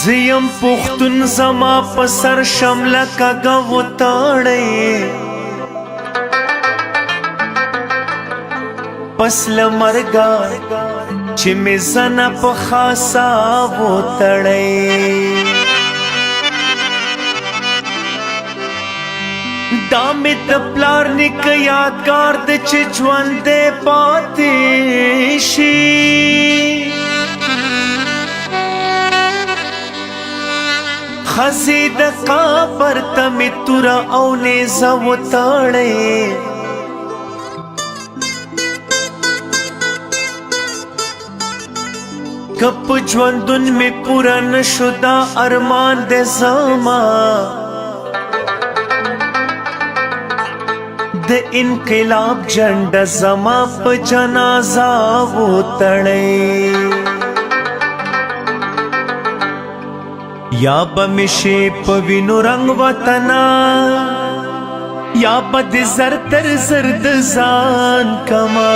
زیم پختون زما پسر شمله کگا وطاڑی پس لمرگا چی می زن پخاسا وطاڑی دا می دپلار نک یادگار د چی جوان دے پاتی شی خزی د قبر تمی تورا او نیزا وطاڑی کپ جوندن می پورا نشدا ارمان دے زما د انقلاب جنڈ زما پ جنازہ وطاڑی یا بمشی پوینو رنگ وطنا یا بد زر تر زرد زان کما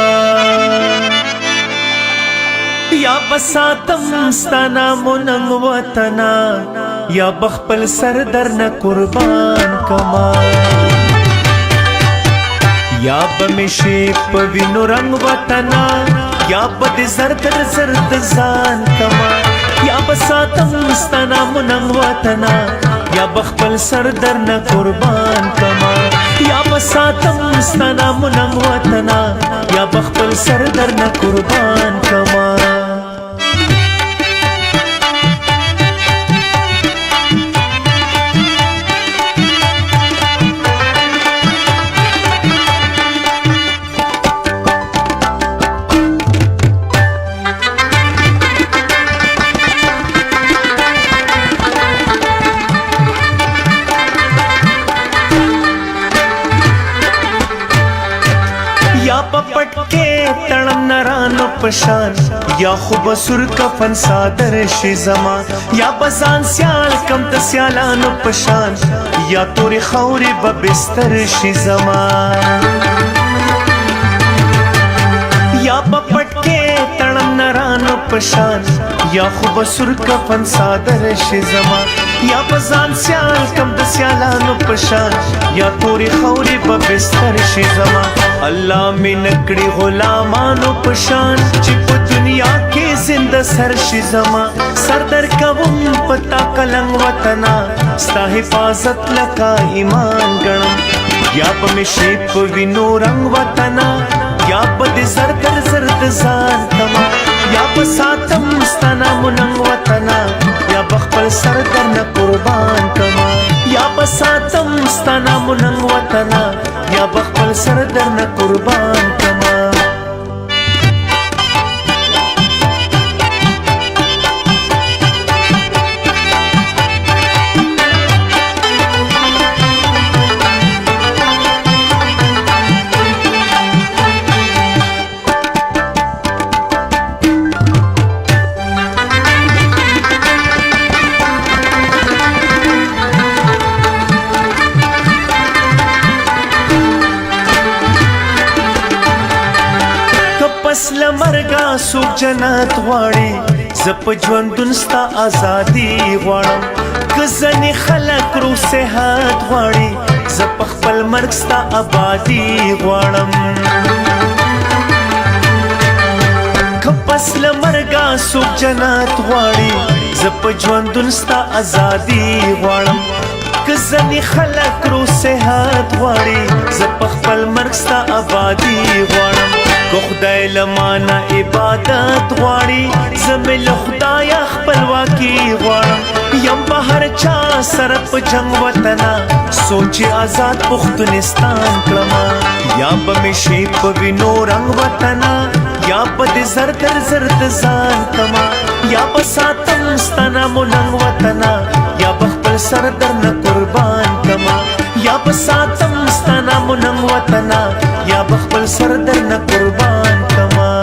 یا بساتم ستانا مننگ وطنا یا بخپل سر در ن قربان کما یا بمشی پوینو رنگ وطنا یا بد زر تر زرد زان کما یا بساتم ستانا مننگ وطنا یا بخپل سر در ن قربان کما یا بساتم ستانا مننگ وطنا یا بخپل سر در ن قربان کما یا پپٹ کے تڑن نرانو پشان یا خوب سر کفن صادر شی زمان یا بزان سیال کم تسیالانو پشان یا توری خوری ببستر شی زمان یا پپٹ کے تڑن نرانو پشان یا خوب سر کفن صادر شی زمان یا بزان سیال کم تسیالانو پشان یا توری خوری ببستر شی زمان اللہ میں نکڑی غلامانو پشان چی پا دنیا کے زندہ سر شی زمان سردر کوم پتا کلنگ وطنا ستا حفاظت لکا ایمان گنم یا پا میں شیپ وینو رنگ وطنا یا پا دی زردر زرد زان کما یا پا ساتم ستانا مننگ وطنا یا بخپل سردر ن قربان کما یا پا ساتم ستانا مننگ وطنا یا بخپل سردر ن قربان کما پس لمرگا سوک جنات غواړي زپ ژوندون ستا ازادي غواړم کزنی خلق رو صحت غواړي زپ خپل مرګ ستا آبادی غواړم پس لمرگا سوک جنات غواړي زپ ژوندون ستا ازادي غواړم کزنی خلق رو صحت غواړي زپ خپل مرګ ستا آبادی غواړم کو خدای لمانا عبادت غواړي زمل خدای خپلواکي غواړم یم بهر چا سره په جنگ وطنا سوچ آزاد پختونستان کړم یا به شي په وینو رنگ وطنا یا به زردر زرد زان کما یا به ساتم ستانا مننگ وطنا یا به خپل سر در نه قربان کما یا به ساتم ستانا مننگ وطنا یا به خپل سر در نه قربان کما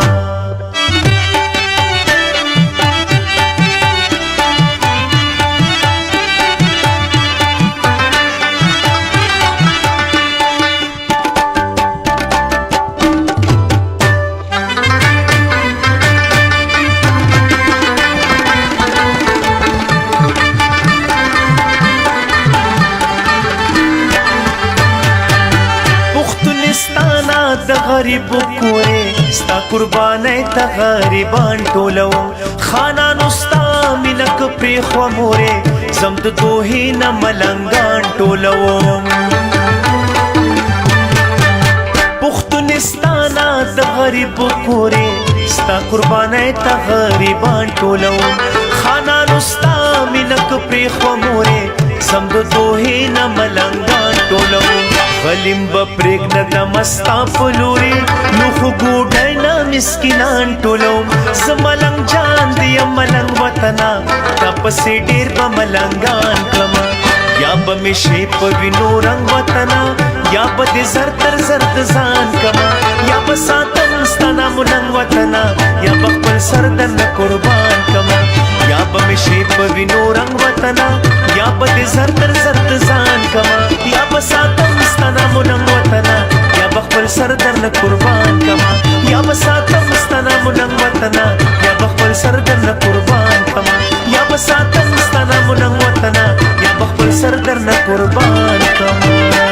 غریبو کورې ستا قربانۍ ته غریبان ټولوم خانانو ستا مینه که پرېښوه مورې زم د دوحې نه ملنګان ټولوم پښتونستانه د غریبو کورې ستا قربانۍ ته غریبان ټولوم خانانو ستا مینه که پرېښوه مورې زم د دوحې نه ملنګان ټولوم غلیم به پرېږدم ستا په لورې نو خو ګوډی نه مسکینان ټولوم زه ملنګ جان د یم ملنګ وطنه تا پسې ډېر به ملنګان کړمه یا به مې شي په وینو رنګ وطنه یا به دې زر تر زر د ځان کړمه یا به ساتم ستا نامو ننګ وطنه یا به خپل سر درنه قربان کړمه یا به مې شي په وینو رنګ وطنه یا به دې زر تر زر د ځان کړمه یا به ساتم ستا نامو ننګ وطنه یا به خپل سر درنه قربان کړمه یا به ساتم ستا نامو ننګ وطنه یا به خپل سر درنه قربان کړمه یا به ساتم ستا نامو ننګ وطنه یا به خپل سر درنه قربان کړمه